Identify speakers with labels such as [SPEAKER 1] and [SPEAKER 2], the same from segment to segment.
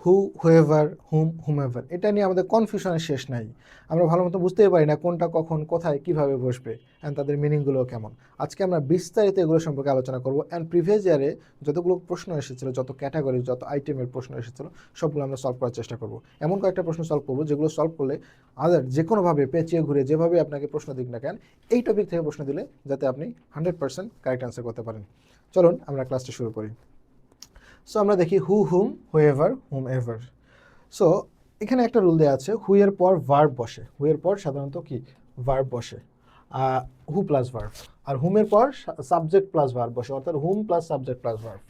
[SPEAKER 1] হু, whoever, হুম, হুমএভার, এটা নিয়ে আমাদের কনফিউশনের শেষ নাই। আমরা ভালো মতো বুঝতেই পারি না কোনটা কখন কোথায় কিভাবে বসবে অ্যান্ড তাদের মিনিংগুলো কেমন। আজকে আমরা বিস্তারিত এগুলো সম্পর্কে আলোচনা করব অ্যান্ড প্রিভিয়াস ইয়ারে যতগুলো প্রশ্ন এসেছিল, যত ক্যাটাগরি, যত আইটেমের প্রশ্ন এসেছিল, সবগুলো আমরা সলভ করার চেষ্টা করব। এমন কয়েকটা প্রশ্ন সলভ করবো যেগুলো সলভ করলে আদার যে কোনোভাবে পেঁচিয়ে ঘুরে যেভাবে আপনাকে প্রশ্ন দিক না কেন, এই টপিক থেকে প্রশ্ন দিলে যাতে আপনি 100% কারেক্ট অ্যান্সার করতে পারেন। চলুন আমরা ক্লাসটা শুরু করি। সো আমরা দেখি হু, হুম, হুএভার, হুম এভার। সো এখানে একটা রুল দেওয়া আছে, হু এর পর ভার্ব বসে। হু এর পর সাধারণত কি ভার্ব বসে, হু প্লাস ভার্ব। আর হুমের পর সাবজেক্ট প্লাস ভার্ব বসে, অর্থাৎ হুম প্লাস সাবজেক্ট প্লাস ভার্ব।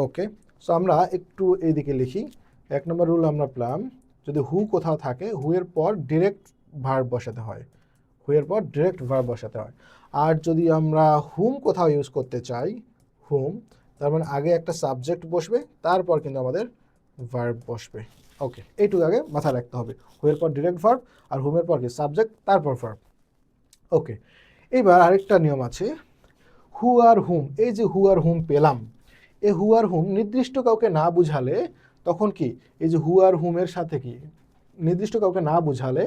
[SPEAKER 1] ওকে, সো আমরা একটু এইদিকে লিখি। 1 নম্বর রুল আমরা পেলাম, যদি হু কোথাও থাকে হু এর পর ডিরেক্ট ভার্ব বসাতে হয়। হু এর পর ডিরেক্ট ভার্ব বসাতে হয়। আর যদি আমরা হুম কোথাও ইউজ করতে চাই, হুম, তার মানে আগে একটা সাবজেক্ট বসবে, তারপর কিন্তু আমাদের ভার্ব বসবে। ওকে, এইটুকু আগে মাথায় রাখতে হবে। হুয়ের পর ডিরেক্ট ভার্ব আর হুমের পর কি সাবজেক্ট, তারপর ভার্ব। ওকে, এইবার আরেকটা নিয়ম আছে, হু আর হুম। এই যে হু আর হুম পেলাম, এই হু আর হুম নির্দিষ্ট কাউকে না বুঝালে তখন কি, এই যে হু আর হুমের সাথে কি নির্দিষ্ট কাউকে না বুঝালে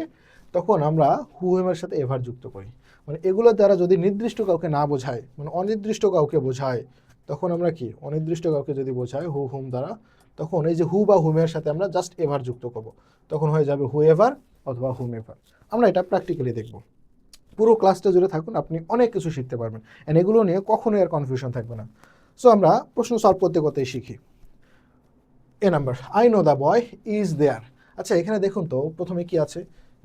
[SPEAKER 1] তখন আমরা হু হুমের সাথে এভার যুক্ত করি। মানে এগুলোর দ্বারা যদি নির্দিষ্ট কাউকে না বোঝায়, মানে অনির্দিষ্ট কাউকে বোঝায়, তখন আমরা কি অনির্দিষ্ট কাউকে যদি বোঝায় হু হুম দ্বারা, তখন এই যে হু বা হুমের সাথে আমরা জাস্ট এভার যুক্ত করব, তখন হয়ে যাবে হু এভার অথবা হুম এভার। আমরা এটা প্র্যাকটিক্যালি দেখব। পুরো ক্লাসটা জুড়ে থাকুন, আপনি অনেক কিছু শিখতে পারবেন অ্যান্ড এগুলো নিয়ে কখনোই আর কনফিউশন থাকবে না। সো আমরা প্রশ্ন সলভ করতে করতেই শিখি। Number, I know the boy is there. আচ্ছা এখানে দেখুন তো প্রথমে কি আছে,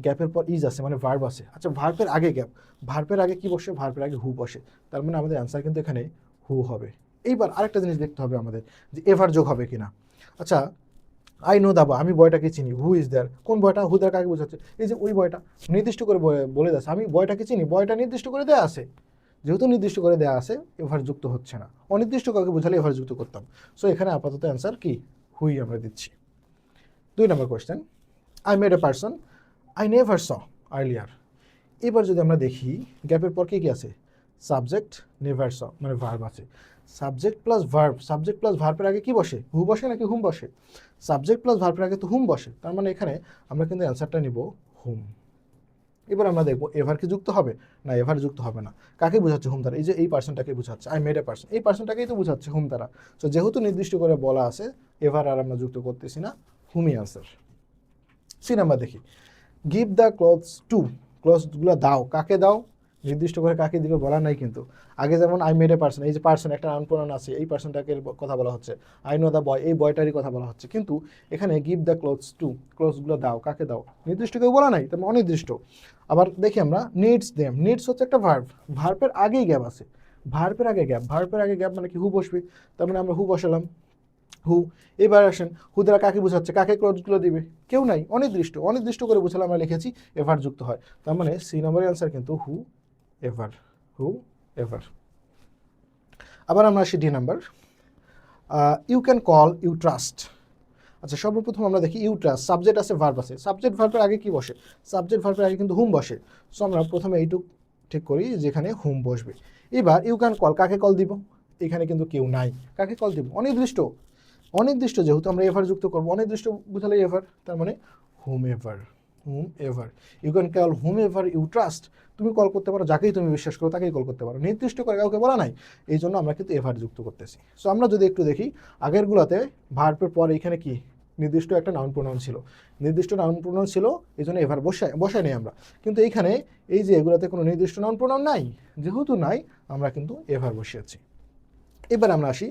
[SPEAKER 1] গ্যাপের পর ইজ আছে মানে ভার্ব আছে। আচ্ছা ভার্বের আগে গ্যাপ, ভার্বের আগে কি বসে, ভার্বের আগে হু বসে, তার মানে আমাদের অ্যান্সার কিন্তু এখানে হু হবে। এইবার আরেকটা জিনিস দেখতে হবে আমাদের, যে এভার যোগ হবে কিনা। আচ্ছা আই নো দাবা, আমি বয়টাকে চিনি, হু ইজ দেয়ার, কোন বয়টা, হু দেয়ার কাকে বোঝাচ্ছে, এই যে ওই বয়টা নির্দিষ্ট করে বলে দেয়, আমি বয়টাকে চিনি, বয়টা নির্দিষ্ট করে দেওয়া আছে, যেহেতু নির্দিষ্ট করে দেওয়া আছে এভার যুক্ত হচ্ছে না, অনির্দিষ্ট কাউকে বোঝালে এভার যুক্ত করতাম। সো এখানে আপাতত অ্যান্সার কি, হুই আমরা দিচ্ছি। 2 নম্বর question, I made a person I never saw earlier. এবার যদি আমরা দেখি গ্যাপের পর কি কি আছে, সাবজেক্ট, নেভার স মানে ভার্ব আছে। Subject plus verb, subject plus ভার্বের আগে কি বসে, হু বসে নাকি হুম বসে, সাবজেক্ট প্লাস ভার্বের আগে তো হুম বসে, তার মানে এখানে আমরা কিন্তু অ্যান্সারটা নিব হুম। এবার আমরা দেখবো এভার কি যুক্ত হবে, না এভার যুক্ত হবে না। কাকে বোঝাচ্ছে হুম দ্বারা, এই যে এই পার্সনটাকে বোঝাচ্ছে, আই মেড এ পার্সন, এই পার্সনটাকেই তো বোঝাচ্ছে হুম দ্বারা। তো যেহেতু নির্দিষ্ট করে বলা আছে, এভার আর আমরা যুক্ত করতেছি না, হুমই আনসার। 3 নাম্বার দেখি, গিভ দ্য ক্লথস টু, ক্লথসগুলো দাও, কাকে দাও, নির্দিষ্ট করে কাকে দিবে বলা নাই কিন্তু। আগে যেমন আই মেড এ পার্সন, এই যে পার্সন একটা নাউন প্রোনাউন আছে, এই পার্সনটাকে কথা বলা হচ্ছে। আই নো দ্য বয়, এই বয়টারই কথা বলা হচ্ছে, কিন্তু এখানে গিভ দ্য ক্লথস টু, ক্লথসগুলো দাও, কাকে দাও, নির্দিষ্ট কেউ বলা নাই, তেমন অনির্দিষ্ট। আবার দেখি আমরা নিডস দেম, নিডস হচ্ছে একটা ভার্ব, ভার্বের আগেই গ্যাপ আছে, ভার্বের আগে গ্যাপ, ভার্বের আগে গ্যাপ মানে কি হু বসবে, তার মানে আমরা হু বসালাম, হু। এবার আসেন হু দ্বারা কাকে বোঝাচ্ছে, কাকে ক্লজগুলো দিবে, কেউ নাই, অনির্দিষ্ট, অনির্দিষ্ট করে বোঝালে আমরা লিখেছি এভার যুক্ত হয়, তার মানে সি নম্বরের অ্যান্সার কিন্তু হু এভার, হু এভার। আবার আমরা আসি D number, you can call you trust. আচ্ছা সর্বপ্রথম আমরা দেখি ইউ ট্রাস্ট, সাবজেক্ট আছে ভার্ব আছে, সাবজেক্ট ভার্বের আগে কি বসে, সাবজেক্ট ভার্বের আগে কিন্তু হুম বসে। সো আমরা প্রথমে এইটুক ঠিক করি যেখানে হুম বসবে। এবার ইউ ক্যান কল, কাকে কল দিব, এখানে কিন্তু কেউ নাই, কাকে কল দিব, অনির্দিষ্ট, অনির্দিষ্ট যেহেতু আমরা এভার যুক্ত করবো, অনির্দিষ্ট বুঝালে এভার, তার মানে whomever, whomever. You can call whomever you trust, তুমি কল করতে পারো যাকেই তুমি বিশ্বাস করো তাকেই কল করতে পারো, নির্দিষ্ট করে কাউকে বলা নাই, এই জন্য আমরা কিন্তু এভার যুক্ত করতেছি। সো আমরা যদি একটু দেখি আগেরগুলোতে ভার্বের পর এখানে কি নির্দিষ্ট একটা নাউন প্রোনাউন ছিল, নির্দিষ্ট নাউন প্রোনাউন ছিল, এই জন্য এভার বসাই নেই আমরা। কিন্তু এইখানে এই যে এগুলোতে কোনো নির্দিষ্ট নাউন প্রোনাউন নাই, যেহেতু নাই আমরা কিন্তু এভার বসিয়েছি। এবার আমরা আসি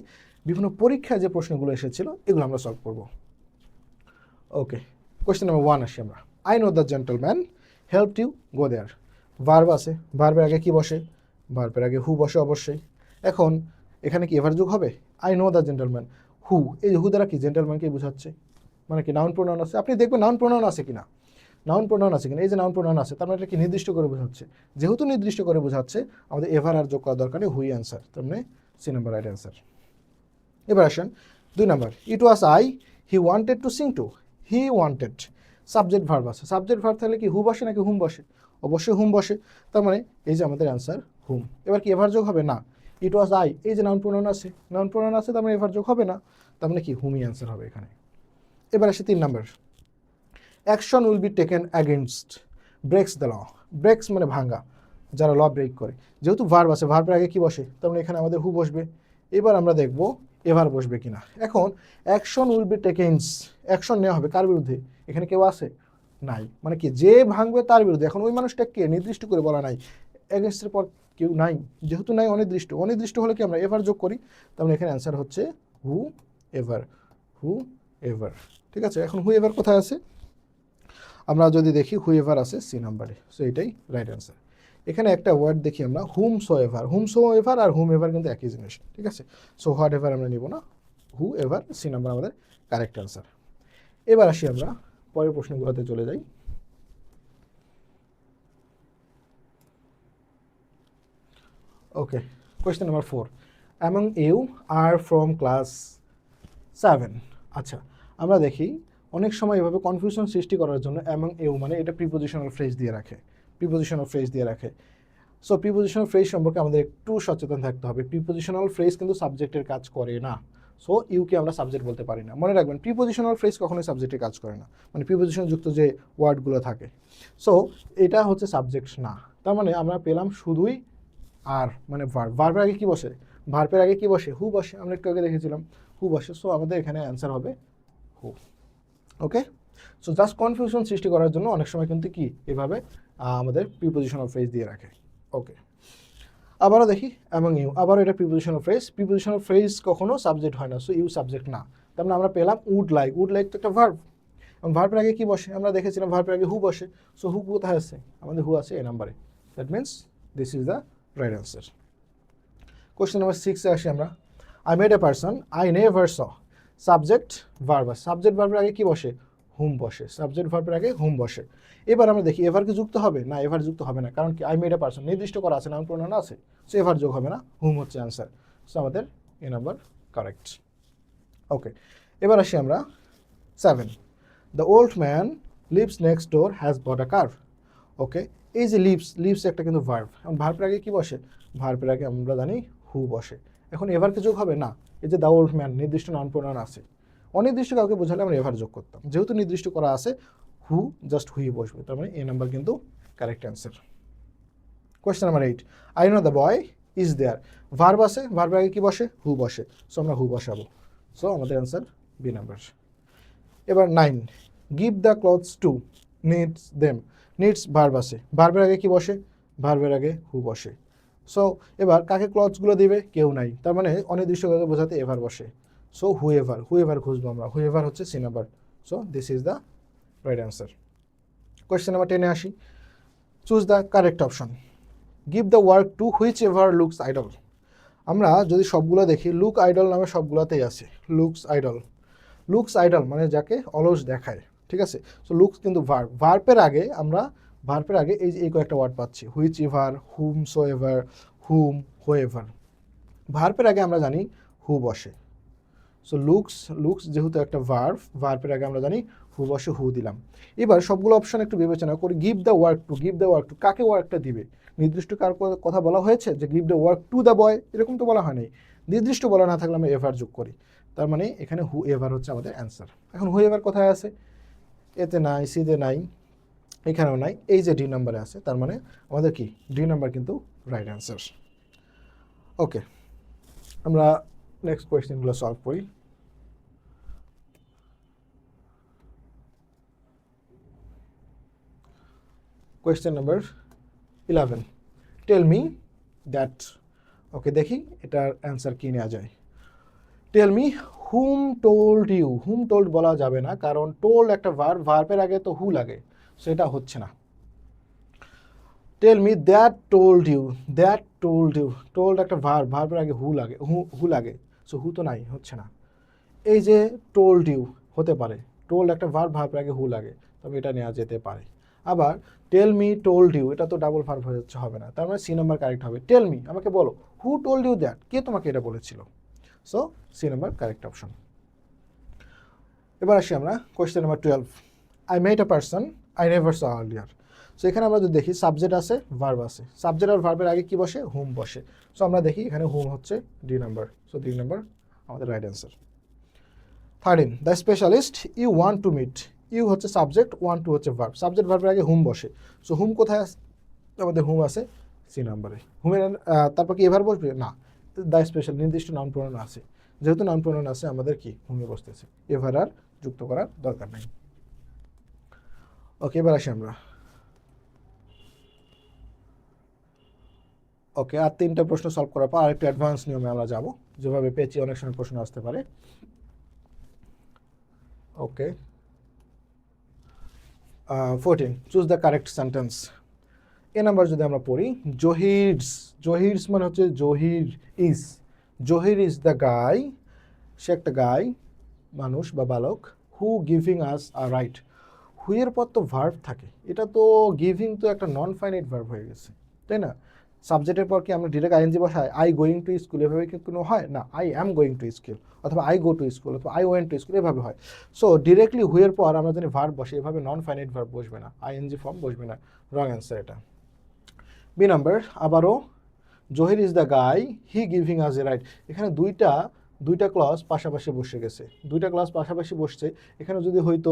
[SPEAKER 1] বিভিন্ন পরীক্ষায় যে প্রশ্নগুলো এসেছিল এগুলো আমরা সলভ করব। ওকে, কোয়েশ্চেন নাম্বার 1 আসি আমরা, I know the gentleman helped you go there. Verb আছে, ভার্বের আগে কি বসে, ভার্বের আগে হু বসে অবশ্যই। এখন এখানে কি এভার যুগ হবে, আই নো দ্য জেন্টলম্যান, হু, এই হু দ্বারা কি জেন্টলম্যানকে বোঝাচ্ছে, মানে কি নাউন প্রোনাউন আছে, আপনি দেখবেন নাউন প্রোনাউন আছে কিনা, নাউন প্রোনাউন আছে কিনা, এই যে নাউন প্রোনাউন আছে, তার মানে এটা কি নির্দিষ্ট করে বোঝাচ্ছে, যেহেতু নির্দিষ্ট করে বোঝাচ্ছে আমাদের এভার আর যোগ করার দরকার নেই, হুই অ্যান্সার, তার মানে সি নাম্বার রাইট অ্যান্সার। এবার আসেন 2 number, it was I he wanted to sing too, he wanted, subject verb আছে, সাবজেক্ট ভার্ব থাকলে কি হু বসে নাকি হুম বসে, অবশ্যই হুম বসে, তার মানে এই যে আমাদের অ্যান্সার হুম। এবার কি এভার যোগ হবে না, ইট ওয়াজ আই, এই যে নাউন প্রোনাউন আছে, নাউন প্রোনাউন আছে, তার মানে এভার যোগ হবে না, তার মানে কি হুমই অ্যান্সার হবে এখানে। এবার আসে 3 number, action will be taken against breaks the law. Breaks মানে ভাঙ্গা, যারা ল ব্রেক করে। যেহেতু ভার্ব আছে, ভার্বের আগে কি বসে, তার মানে এখানে আমাদের হু বসবে। এবার আমরা দেখব এভার বসবে কিনা। এখন অ্যাকশন উইল বি টেকেন্স, অ্যাকশন নেওয়া হবে কার বিরুদ্ধে, এখানে কেউ আছে নাই, মানে কি যে ভাঙবে তার বিরুদ্ধে। এখন ওই মানুষটা কে নির্দিষ্ট করে বলা নাই, অ্যাগেন্স্টের পর কেউ নাই, যেহেতু নাই অনির্দিষ্ট, অনির্দিষ্ট হলে কি আমরা এভার যোগ করি, তার মানে এখানে অ্যান্সার হচ্ছে হু এভার, হু এভার। ঠিক আছে, এখন হু এভার কোথায় আছে, আমরা যদি দেখি হু এভার আছে সি নাম্বারে, সো এটাই রাইট অ্যান্সার। এখানে একটা ওয়ার্ড দেখি আমরা হুম সো এভার, হুম সো এভার আর হুম এভার কিন্তু একই জিনিস। ঠিক আছে, সো হোয়াট এভার আমরা নিব না, হু এভার সি নাম্বার আমাদের কারেক্ট অ্যান্সার। এবার আসি আমরা পরের প্রশ্নগুলোতে চলে যাই। Okay, question number 4, among you are from class 7। আচ্ছা, আমরা দেখি অনেক সময় এভাবে কনফিউশন সৃষ্টি করার জন্য অ্যামং ইউ মানে এটা প্রিপোজিশনাল ফ্রেজ দিয়ে রাখে, প্রিপোজিশনাল ফ্রেজ দিয়ে রাখে। সো প্রিপোজিশনাল ফ্রেজ সম্পর্কে আমাদের একটু সচেতন থাকতে হবে। প্রিপোজিশনাল ফ্রেজ কিন্তু সাবজেক্টের কাজ করে না, সো ইউকে আমরা সাবজেক্ট বলতে পারি না। মনে রাখবেন প্রিপোজিশনাল ফ্রেজ কখনোই সাবজেক্টের কাজ করে না, মানে প্রিপোজিশন যুক্ত যে ওয়ার্ডগুলো থাকে, সো এটা হচ্ছে সাবজেক্ট না। তার মানে আমরা পেলাম শুধুই আর, মানে ভার্ব, ভার্বের আগে কি বসে, ভার্বের আগে কি বসে, হু বসে, আমরা একটু আগে দেখেছিলাম হু বসে, সো আমাদের এখানে অ্যান্সার হবে হু। ওকে, সো জাস্ট কনফিউশন সৃষ্টি করার জন্য অনেক সময় কিন্তু কি এভাবে আমাদের প্রিপোজিশনাল ফ্রেজ দিয়ে রাখে। ওকে, আবারও দেখি অ্যামং ইউ, আবারও এটা প্রিপোজিশনাল ফ্রেজ, প্রিপোজিশনাল ফ্রেজ কখনো সাবজেক্ট হয় না, সো ইউ সাবজেক্ট না। তার মানে আমরা পেলাম উড লাইক, উড লাইক তো একটা ভার্ব, এবং ভার্বের আগে কি বসে, আমরা দেখেছিলাম ভার্বের আগে হু বসে, সো হু কোথায় আছে, আমাদের হু আছে এ নাম্বারে, that means this is the right answer. Question number 6-এ আসি আমরা, I made a person I never saw, subject verb, subject ভার্বের আগে কি বসে, হুম বসে, সাবজেক্ট ভার্বের আগে হুম বসে। এবার আমরা দেখি এভার কি যুক্ত হবে, না এভার যুক্ত হবে না, কারণ কি আই মেড এ পারসন নির্দিষ্ট করা আছে, নাউন প্রোনাউন আছে, সো এভার যোগ হবে না, হুম হচ্ছে অ্যান্সার, সো আমাদের এ নাম্বার কারেক্ট। ওকে, এবার আসি আমরা 7, the old man lives next door has bought a car. Okay, এই যে লিভস, লিভস একটা কিন্তু ভার্ব, এখন ভার্বের আগে কি বসে, ভার্বের আগে আমরা জানি হু বসে। এখন এভার কি যোগ হবে না, এই যে দ্য ওল্ড ম্যান নির্দিষ্ট নাউন প্রোনাউন আছে, অনির্দিষ্ট কাউকে বোঝালে আমরা এভার যোগ করতাম, যেহেতু নির্দিষ্ট করা আছে হু, জাস্ট হুই বসবে, তার মানে এ নাম্বার কিন্তু correct answer. Question number 8, I know the boy is there, verb আছে, ভার্বের আগে কি বসে, হু বসে, সো আমরা হু বসাবো, সো আমাদের অ্যান্সার বি নাম্বার। এবার 9, give the clothes to needs them, needs verb আছে, ভার্বের আগে কি বসে, ভার্বের আগে হু বসে, সো এবার কাকে ক্লথসগুলো দিবে, কেউ নাই, তার মানে অনির্দিষ্ট কাউকে বোঝাতে এভার বসে, সো হু এভার খুঁজবো আমরা, হু এভার হচ্ছে C number, so this is the right answer. Question number 10-এ আসি, choose the correct option, give the work to whichever looks idle. আমরা যদি সবগুলো দেখি লুক আইডল নামে সবগুলোতেই আছে লুকস আইডল, লুকস আইডল মানে যাকে অলস দেখায়, ঠিক আছে, সো লুকস কিন্তু ভার্ব, ভার্বের আগে আমরা, ভার্বের আগে এই যে এই কয়েকটা ওয়ার্ড পাচ্ছি, whichever, whomsoever, whom হো এভার, ভার্বের আগে আমরা জানি হু বসে, সো লুকস, লুকস যেহেতু একটা ভার্ব, ভার্বের আগে আমরা জানি হু বসে, হু দিলাম। এবার সবগুলো অপশন একটু বিবেচনা করি, give the work to, give the work to কাকে ওয়ার্কটা দিবে, নির্দিষ্ট কার কথা বলা হয়েছে যে give the work to the boy, এরকম তো বলা হয় নাই, নির্দিষ্ট বলা না থাকলে আমরা এভার যোগ করি, তার মানে এখানে হু এভার হচ্ছে আমাদের অ্যান্সার। এখন হু এভার কোথায় আছে, এতে নাই, সিতে নাই, এখানেও নাই, এই যে ডি নাম্বারে আছে, তার মানে আমাদের কি ডি নাম্বার কিন্তু রাইট অ্যান্সার। ওকে, আমরা নেক্সট কোয়েশ্চেনগুলো সলভ করি। Question number 11, tell me that. Okay, দেখি এটার অ্যান্সার কী নেওয়া যায়। Tell me whom told you, whom told বলা যাবে না, কারণ টোল্ড একটা ভার্ব, ভার্বের আগে তো হু লাগে, সেটা হচ্ছে না। Tell me that told you, that told you, told একটা ভার্ব, ভার্বের আগে হু লাগে, হু লাগে, সো হু তো নাই, হচ্ছে না। এই যে টোল্ড ইউ হতে পারে, টোল্ড একটা ভার্ব, ভার্বের আগে হু লাগে, তবে এটা নেওয়া যেতে পারে। আবার টেল মি টোল্ড ইউ, এটা তো ডাবল ভার্ব হয়ে যাচ্ছে, হবে না, তার মানে সি নাম্বার কারেক্ট হবে। টেল মি আমাকে বলো, হু টোল্ড ইউ দ্যাট, কে তোমাকে এটা বলেছিল, so C number correct option. এবার আসি আমরা question number 12, I met a person I never saw earlier. So এখানে আমরা যদি দেখি সাবজেক্ট আছে, ভার্ব আছে, সাবজেক্ট আর ভার্বের আগে কি বসে, হুম বসে, সো আমরা দেখি এখানে হুম হচ্ছে D number, so D number আমাদের right answer. 13 the specialist you want to meet, you হচ্ছে সাবজেক্ট, ওয়ান টু হচ্ছে ভার্ব, সাবজেক্ট ভার্বের আগে হুম বসে। সো হুম কোথায় আছে? আমাদের হুম আছে সি নাম্বারে। হুমের তারপর কি এভার বসবে না, দ্য স্পেশাল নির্দিষ্ট নাউন প্রোনাউন আছে, যেহেতু নাউন প্রোনাউন আছে আমাদের কি হুমে বসতেছে, এভার আর যুক্ত করার দরকার নেই। ওকে, এবার আসি আমরা। ওকে, আর 3টা প্রশ্ন সলভ করার পর আরেকটু অ্যাডভান্স নিয়মে আমরা যাব, যেভাবে পেয়েছি অনেক সময় প্রশ্ন আসতে পারে। Okay, 14 choose the correct sentence. A number যদি আমরা পড়ি, জহিরস, জহিরস মানে হচ্ছে Zahir is, Zahir is the guy, সে একটা গাই, মানুষ বা বালক, হু গিভিং আস আ রাইট, হুইয়ের পর তো ভার্ব থাকে, এটা তো গিভিং তো একটা নন ফাইনাইট ভার্ব হয়ে গেছে, তাই না? সাবজেক্টের পর কি আমরা ডিরেক্ট আইএনজি বসাই, আই গোয়িং টু স্কুল, এভাবে কি কোনো হয় না, I am going to school, অথবা আই গো টু স্কুল, অথবা আই ওয়েন্ট টু স্কুল, এভাবে হয়। সো ডিরেক্টলি হুইয়ের পর আমরা যদি ভার্ব বসে, এভাবে নন ফাইনাইট ভার্ব বসবে না, আইএনজি ফর্ম বসবে না, রং অ্যান্সার এটা। বি নাম্বার, আবারও Zahir is the guy, he giving us A right, এখানে দুইটা ক্লজ পাশাপাশি বসে গেছে, দুইটা ক্লজ পাশাপাশি বসছে, এখানে যদি হয়তো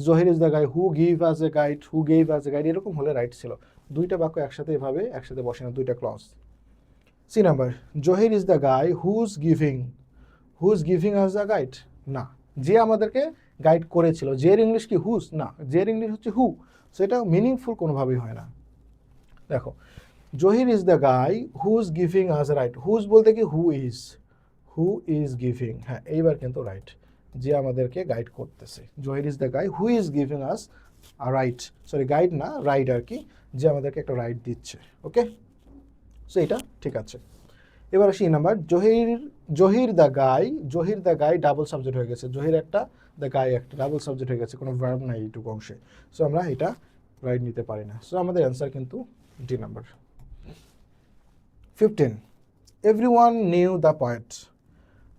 [SPEAKER 1] Zahir is the guy who give us a guide, who gave us a guide, এরকম হলে রাইট ছিল, দুইটা বাক্য একসাথে এভাবে একসাথে বসে না, দুইটা clause. C number, Zahir is the guy who's giving us the guide, না, যে আমাদেরকে গাইড করেছিল, জের ইংলিশ কি হুজ, না, জের ইংলিশ হচ্ছে হু, সেটা মিনিংফুল কোনোভাবেই হয় না। দেখো, Zahir is the guy who's giving us right, who's বলতে কি হু ইজ গিভিং, হ্যাঁ এইবার কিন্তু রাইট, যে আমাদেরকে গাইড করতেছে, Zahir is the guy who is giving us right, sorry guide না রাইড আর কি, যে আমাদেরকে একটা রাইড দিচ্ছে। ওকে, সো এটা ঠিক আছে। এবার আসি number, Zahir the guy double subject হয়ে গেছে, জহির একটা, দ্য গাই একটা, ডাবল সাবজেক্ট হয়ে গেছে, কোনো ভার্ব নাই এইটুকু অংশে, সো আমরা এটা রাইট নিতে পারি না, সো আমাদের অ্যান্সার কিন্তু D number. 15 everyone knew the poet,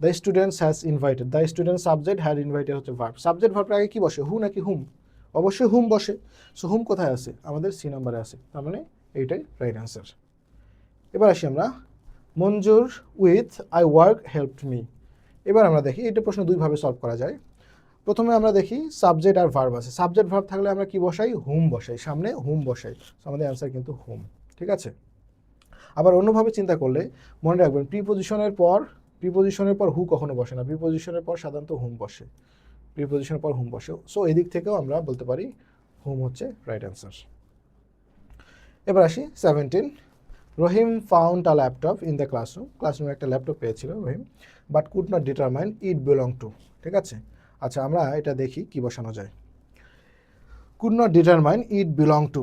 [SPEAKER 1] the students has invited, the student subject, had invited হচ্ছে ভার্ব, সাবজেক্ট ভার্বের আগে কি বসে, হু নাকি হুম? অবশ্যই হুম বসে, সো হুম কোথায় আছে? আমাদের সি নাম্বারে আছে, তার মানে এইটাই রাইট অ্যান্সার। এবার আসি আমরা, Manzur with I work helped me, এবার আমরা দেখি এটা প্রশ্ন দুইভাবে সলভ করা যায়। প্রথমে আমরা দেখি সাবজেক্ট আর ভার্ব আছে, সাবজেক্ট ভার্ব থাকলে আমরা কি বসাই, হুম বসাই, সামনে হুম বসাই, আমাদের অ্যান্সার কিন্তু হুম, ঠিক আছে। আবার অন্যভাবে চিন্তা করলে মনে রাখবেন, প্রিপোজিশনের পর হু কখনো বসে না, প্রিপোজিশনের পর সাধারণত হুম বসে, প্রিপোজিশনের পর হুম বসে, সো এদিক থেকেও আমরা বলতে পারি হুম হচ্ছে রাইট অ্যান্সার। এবার আসি 17, Rahim found a laptop in the ক্লাসরুমে একটা ল্যাপটপ পেয়েছিল Rahim, but could not determine it belong to, ঠিক আছে। আচ্ছা, আমরা এটা দেখি কি বসানো যায়, could not determine it belong to.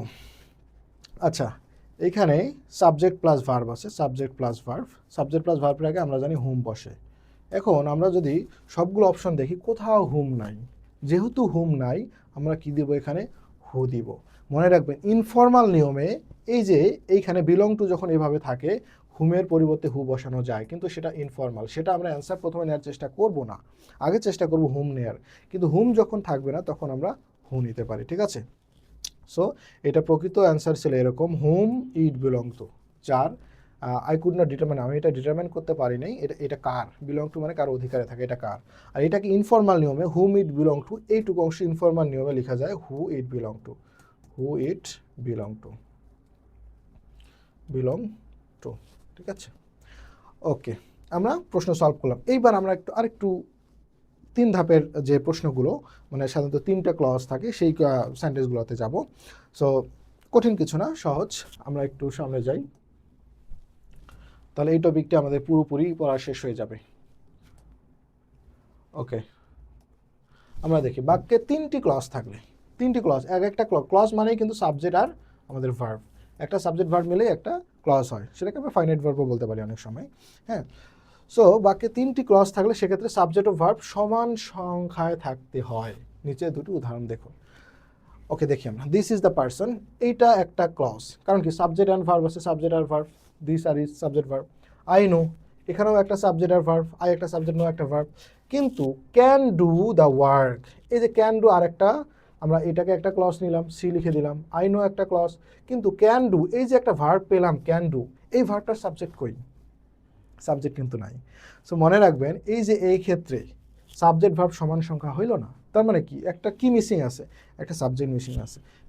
[SPEAKER 1] আচ্ছা, এইখানে সাবজেক্ট প্লাস ভার্ব আছে, সাবজেক্ট প্লাস ভার্বের আগে আমরা জানি হুম বসে। এখন আমরা যদি সবগুলো অপশন দেখি, কোথাও হুম নাই, যেহেতু হুম নাই আমরা কি দিব, এখানে হু দিব। মনে রাখবেন ইনফর্মাল নিয়মে এই যে এইখানে বিলং টু যখন এভাবে থাকে, হুমের পরিবর্তে হু বসানো যায়, কিন্তু সেটা ইনফর্মাল, সেটা আমরা অ্যান্সার প্রথমে নেওয়ার চেষ্টা করব না, আগে চেষ্টা করব হুম নেয়ার, কিন্তু হুম যখন থাকবে না তখন আমরা হু নিতে পারি, ঠিক আছে। সো এটা প্রকৃত অ্যান্সার ছিল এরকম, হুম ইট বিলং টু, যার আই কুড নট ডিটারমাইন, আমি এটা ডিটারমাইন করতে পারি নাই, এটা কার, বিলং টু মানে কার অধিকারে থাকে, এটা কার। আর এটাকে ইনফর্মাল নিয়মে হুম ইট বিলং টু, এইটুকু অংশ ইনফর্মাল নিয়মে লেখা যায় হু ইট বিলং টু, বিলং টু, ঠিক আছে। ওকে, আমরা প্রশ্ন সলভ করলাম, এইবার আমরা আরেকটু 3 ধাপের যে প্রশ্নগুলো, মানে সাধারণত 3টা ক্লজ থাকে সেই সেন্টেন্সগুলোতে যাব। সো কঠিন কিছু না, সহজ, আমরা একটু সামনে যাই, তাহলে এই টপিকটা আমাদের পুরোপুরি পড়া শেষ হয়ে যাবে। ওকে, আমরা দেখি বাক্যে 3টি ক্লজ থাকলে, 3টি ক্লজ, একটা ক্লজ মানেই কিন্তু সাবজেক্ট আর আমাদের ভার্ব, একটা সাবজেক্ট ভার্ব মিলেই একটা ক্লজ হয়, সেটাকে আমরা ফাইনাইট ভার্বও বলতে পারি অনেক সময়, হ্যাঁ। সো বাক্যে 3টি ক্লজ থাকলে সেক্ষেত্রে সাবজেক্ট ও ভার্ব সমান সংখ্যায় থাকতে হয়, নিচে দুটি উদাহরণ দেখুন। ওকে, দেখি আমরা, দিস ইজ দ্য পারসন, এইটা একটা ক্লজ, কারণ কি সাবজেক্ট অ্যান্ড ভার্ব আছে, সাবজেক্ট আর ভার্ব, দিস আর is subject verb. I know, এখানেও একটা সাবজেক্ট আর ভার্ব, আই একটা সাবজেক্ট, নো একটা ভার্ব। কিন্তু ক্যান ডু দ্য ওয়ার্ক, এই যে ক্যান ডু আর একটা, আমরা এটাকে একটা ক্লজ নিলাম, সি লিখে দিলাম, আই নো একটা ক্লজ, কিন্তু ক্যান ডু, এই যে একটা ভার্ব পেলাম ক্যান ডু, এই ভার্বটার সাবজেক্ট কই? সাবজেক্ট কিন্তু নাই। সো মনে রাখবেন এই যে এই ক্ষেত্রে সাবজেক্ট ভার্ব সমান সংখ্যা হইল না। তার মানে কি একটা কি মিসিং আছে, একটা সাবজেক্ট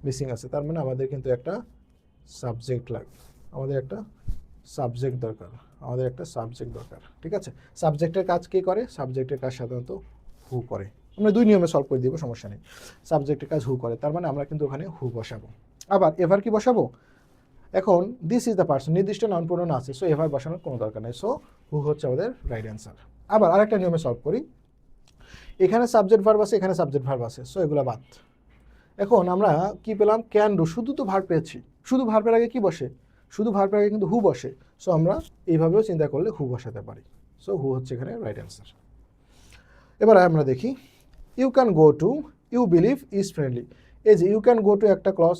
[SPEAKER 1] মিসিং আছে। তার মানে আমাদের কিন্তু একটা সাবজেক্ট লাগবে, আমাদের একটা সাবজেক্ট দরকার, ঠিক আছে। সাবজেক্টের কাজ কে করে? সাবজেক্টের কাজ সাধারণত হু করে। আমরা 2 নিয়মে সলভ করে দিব, সমস্যা নেই। সাবজেক্টের কাজ হু করে, তার মানে আমরা কিন্তু ওখানে হু বসাবো। আবার এভার কি বসাবো? এখন দিস ইজ দ্য পার্সন, নির্দিষ্ট নাউন প্রোনাউন আছে, সো এভার বসানোর কোনো দরকার নেই, সো হু হচ্ছে আমাদের রাইট অ্যান্সার। আবার আরেকটা নিয়মে সলভ করি, এখানে সাবজেক্ট ভার্ব আছে, এখানে সাবজেক্ট ভার্ব আছে, সো এগুলো বাদ। এখন আমরা কি পেলাম? ক্যান ডু, শুধু তো ভার্ব পেয়েছি, শুধু ভার্বের আগে কি বসে? শুধু ভার্বের আগে কিন্তু হু বসে, সো আমরা এইভাবেও চিন্তা করলে হু বসাতে পারি, সো হু হচ্ছে এখানে রাইট অ্যান্সার। এবার আমরা দেখি, you can go to, you believe is friendly. এই যে ইউ ক্যান গো টু একটা ক্লজ,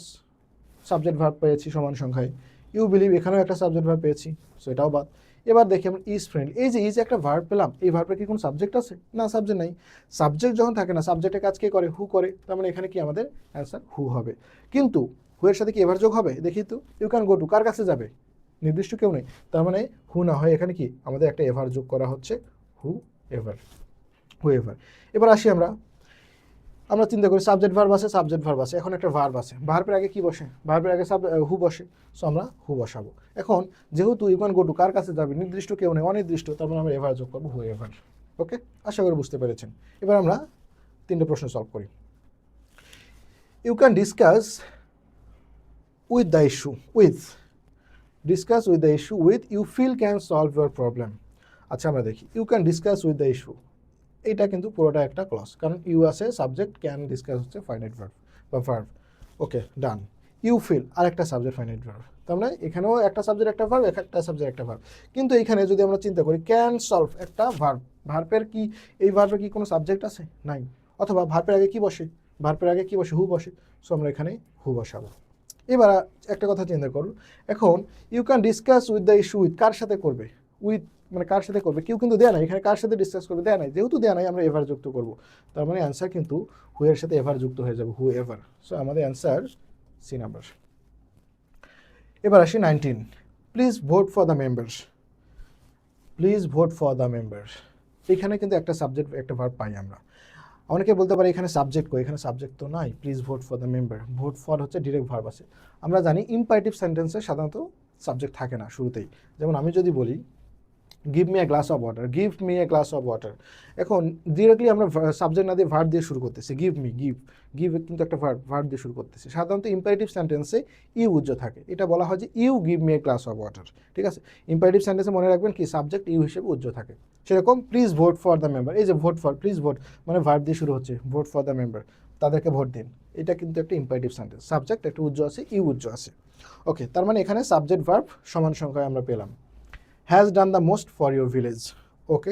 [SPEAKER 1] সাবজেক্ট ভার্ব পেয়েছি সমান সংখ্যায়, ইউ বিলিভ এখানেও একটা সাবজেক্ট ভার্ব পেয়েছি, সো এটাও বাদ। এবার দেখি আমরা ইজ ফ্রেন্ডলি, এই যে ইজ একটা ভার্ব পেলাম, এই ভার্বের কি কোনো সাবজেক্ট আছে? না, সাবজেক্ট নাই। সাবজেক্ট যখন থাকে না, সাবজেক্টের কাজ কে করে? হু করে, তার মানে এখানে কি আমাদের অ্যান্সার হু হবে। কিন্তু হু এর সাথে কি এভার যোগ হবে? দেখি তো, ইউ ক্যান গো টু কার কাছে যাবে? নির্দিষ্ট কেউ নেই, তার মানে হু না হয় এখানে কি আমাদের একটা এভার যোগ করা হচ্ছে, হু এভার। এবার আসি আমরা চিন্তা করি সাবজেক্ট ভার্ব আছে, এখন একটা ভার্ব আছে, ভার্বের আগে কি বসে? ভার্বের আগে হু বসে, সো আমরা হু বসাবো। এখন যেহেতু ইউ ক্যান গো টু কার কাছে যাবে? নির্দিষ্ট কেউ নেই, অনির্দিষ্ট, তার মানে আমরা এভার যোগ করবো, হু এভার। ওকে, আশা করি বুঝতে পেরেছেন। এবার আমরা 3টে প্রশ্ন সলভ করি। You can discuss with the issue, with you feel can solve your problem. আচ্ছা আমরা দেখি, you can discuss with the issue, এটা কিন্তু পুরোটা একটা ক্লজ, কারণ ইউ আছে, সাবজেক্ট, ক্যান ডিসকাস হচ্ছে ফাইনাইট ভার্ব বা verb. Okay, done. You feel আর একটা সাবজেক্ট ফাইনাইট ভার্ব, তার মানে এখানেও একটা সাবজেক্ট একটা ভার্ব, একটা সাবজেক্ট একটা ভার্ব। কিন্তু এখানে যদি আমরা চিন্তা করি ক্যান সলভ একটা ভার্ব, ভার্বের কি এই ভার্বের কি কোনো সাবজেক্ট আছে? নাই। অথবা ভার্বের আগে কি বসে? হু বসে, সো আমরা এখানে হু বসাবো। এবার একটা কথা চিন্তা করুন, এখন you can discuss with the issue, with কার সাথে করবে? উইথ মানে কার সাথে করবে? কেউ কিন্তু দেয়া নাই, এখানে কার সাথে ডিসকাস করবে? দেয়া নাই, যেহেতু দেয়া নাই আমরা এভার যুক্ত করব, তার মানে অ্যান্সার কিন্তু হু এর সাথে এভার যুক্ত হয়ে যাবে, হু এভার। সো আমাদের অ্যান্সার সি নাম্বার। এবার আসি 19, please vote for the member. এখানে কিন্তু একটা সাবজেক্ট একটা ভার্ব পাই আমরা। অনেকে বলতে পারে এখানে সাবজেক্ট কই? এখানে সাবজেক্ট তো নাই, please vote for the member, vote for হচ্ছে ডিরেক্ট ভার্ব আছে। আমরা জানি ইম্পারেটিভ সেন্টেন্সে সাধারণত সাবজেক্ট থাকে না শুরুতেই। যেমন আমি যদি বলি give me a glass of water, এখন ডিরেক্টলি আমরা সাবজেক্ট না দিয়ে ভার্ব দিয়ে শুরু করতেছি, গিভ কিন্তু একটা ভার্ব দিয়ে শুরু করতেছি। সাধারণত ইম্পারেটিভ সেন্টেন্সে ইউ উজ্জ থাকে, এটা বলা হয় যে you give me a glass of water, ঠিক আছে। ইম্পারেটিভ সেন্টেন্সে মনে রাখবেন কি সাবজেক্ট ইউ হিসেবে উজ্জ থাকে। সেরকম please vote for the member, এই যে ভোট ফর, প্লিজ ভোট মানে ভার্ব দিয়ে শুরু হচ্ছে, ভোট ফর দ্য মেম্বার, তাদেরকে ভোট দিন, এটা কিন্তু একটা ইম্পারেটিভ সেন্টেন্স, সাবজেক্ট একটা উজ্জ আছে, ইউ উজ্জ আছে। ওকে, তার মানে এখানে সাবজেক্ট ভার্ব সমান সংখ্যায় আমরা পেলাম। Has done the most for your village, okay,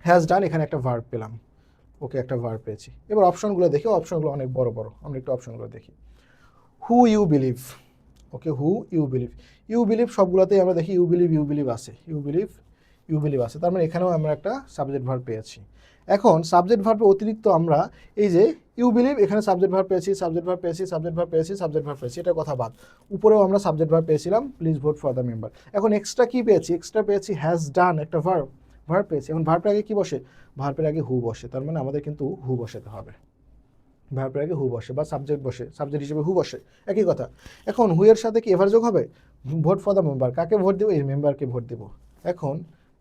[SPEAKER 1] has done এখানে একটা ভার্ব পেলাম, ওকে একটা ভার্ব পেয়েছি। এবার অপশনগুলো দেখি, অপশনগুলো অনেক বড়, আমরা একটু অপশনগুলো দেখি। Who you believe, okay, who you believe সবগুলোতেই আমরা দেখি ইউ বিলিভ আছে, তার মানে এখানেও আমরা একটা সাবজেক্ট ভার্ব পেয়েছি। এখন সাবজেক্ট ভার্বের অতিরিক্ত আমরা এই যে ইউ বিলিভ এখানে সাবজেক্ট ভার্ব পেয়েছি, এটা কথা বাদ, উপরেও আমরা সাবজেক্ট ভার্ব পেয়েছিলাম, please vote for the member. এখন এক্সট্রা কি পেয়েছি? হ্যাজ ডান একটা ভার্ব পেয়েছি। এখন ভার্বের আগে কি বসে? ভার্বের আগে হু বসে, তার মানে আমাদের কিন্তু হু বসাতে হবে, ভার্বের আগে হু বসে বা সাবজেক্ট হিসেবে হু বসে, একই কথা। এখন হু এর সাথে কি এভার যোগ হবে? ভোট ফর দ্য মেম্বার, কাকে ভোট দেবো? এই মেম্বারকে ভোট দেবো।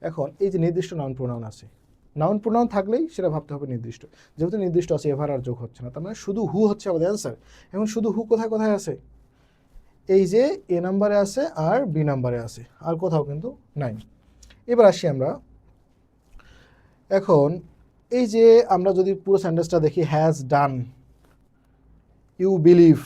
[SPEAKER 1] এখন এই যে নির্দিষ্ট নাউন প্রোনাউন আছে, নাউন প্রোনাউন থাকলেই সেটা ভাবতে হবে নির্দিষ্ট, যেহেতু নির্দিষ্ট আছে এভার আর যোগ হচ্ছে না, তার মানে শুধু হু হচ্ছে আমাদের অ্যান্সার। এখন শুধু হু কোথায় আছে? এই যে এ নাম্বারে আছে আর বি নাম্বারে আছে, আর কোথাও কিন্তু নাই। এবার আসি আমরা, এখন এই যে আমরা যদি পুরো সেন্টেন্সটা দেখি, হ্যাজ ডান, ইউ বিলিভ,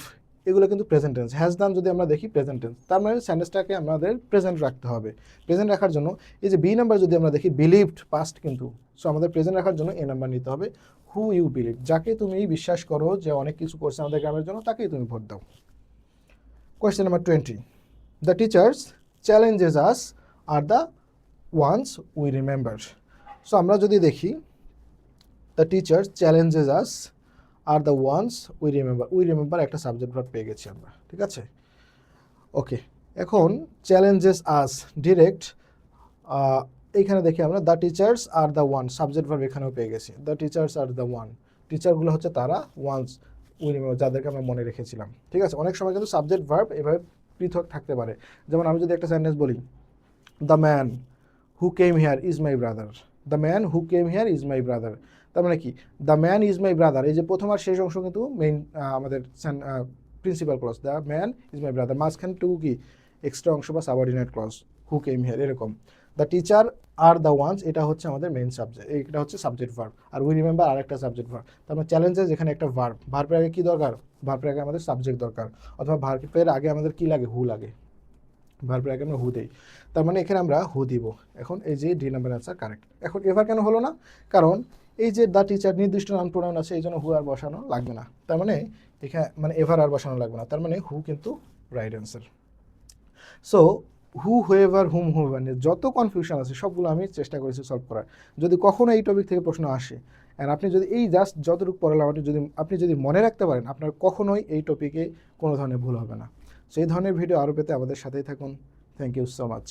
[SPEAKER 1] এগুলো কিন্তু প্রেজেন্ট টেন্স। হ্যাজ ডান যদি আমরা দেখি প্রেজেন্ট টেন্স, তার মানে সেন্টেন্সটাকে আমাদের প্রেজেন্ট রাখতে হবে। প্রেজেন্ট রাখার জন্য এই যে বি নাম্বার যদি আমরা দেখি, বিলিভড পাস্ট কিন্তু, সো আমাদের প্রেজেন্ট রাখার জন্য এ নাম্বার নিতে হবে, হু ইউ বিলিভ, যাকে তুমি বিশ্বাস করো যে অনেক কিছু করছে আমাদের গ্রামের জন্য, তাকেই তুমি ভোট দাও। Question number 20, the teachers challenges us are the ones we remember. So আমরা যদি দেখি, the teachers challenges us are the ones we remember একটা সাবজেক্ট ভার্ব পেয়ে গেছি আমরা, ঠিক আছে। ওকে, এখন চ্যালেঞ্জেস আস ডিরেক্ট এইখানে দেখি আমরা the teachers are the one, subject verb এখানেও পেয়ে গেছি। The teachers are the one, টিচারগুলো হচ্ছে তারা, ওয়ান্স উই রিমেম্বার যাদেরকে আমরা মনে রেখেছিলাম। ঠিক আছে, অনেক সময় কিন্তু সাবজেক্ট ভার্ব এভাবে পৃথক থাকতে পারে। যেমন আমি যদি একটা সেন্টেন্স বলি, the man who came here is my brother, the man who came here is my brother, তার মানে কি the man is my brother, এই যে প্রথম আর শেষ অংশ কিন্তু মেইন আমাদের principal clause, the man is my brother, মাঝখানে টু কি এক্সট্রা অংশ বা subordinate clause, who came here এরকম। The teacher are the ones এটা হচ্ছে আমাদের মেইন সাবজেক্ট, এটা হচ্ছে subject verb, R we remember আর একটা সাবজেক্ট ভার্ব। তার মানে চ্যালেঞ্জেস যেখানে একটা ভার্ব, ভার্বের আগে কি দরকার, ভার্বের আগে আমাদের সাবজেক্ট দরকার, অথবা ভার্বের আগে আমাদের কি লাগে, হু লাগে, ভার্বের আগে আমরা হু দিই, তার মানে এখানে আমরা হু দিব। এখন এই যে ডি নাম্বার অ্যান্সার কারেক্ট। এখন এভার কেন হলো না, কারণ এই যে দ্য টিচার নির্দিষ্ট নাউন প্রোনাউন আছে, এই জন্য হু আর বসানো লাগবে না, তার মানে এখানে মানে এভার আর বসানো লাগবে না, তার মানে হু কিন্তু রাইট অ্যান্সার। সো হু, হুএভার, হুম, হুএভার নিয়ে যত কনফিউশন আছে সবগুলো আমি চেষ্টা করেছি সলভ করার। যদি কখনো এই টপিক থেকে প্রশ্ন আসে, আর আপনি যদি এই জাস্ট যতটুকু পড়ালাম আপনি যদি মনে রাখতে পারেন, আপনার কখনোই এই টপিকে কোনো ধরনের ভুল হবে না। সেই ধরনের ভিডিও আরও পেতে আমাদের সাথেই থাকুন। Thank you so much.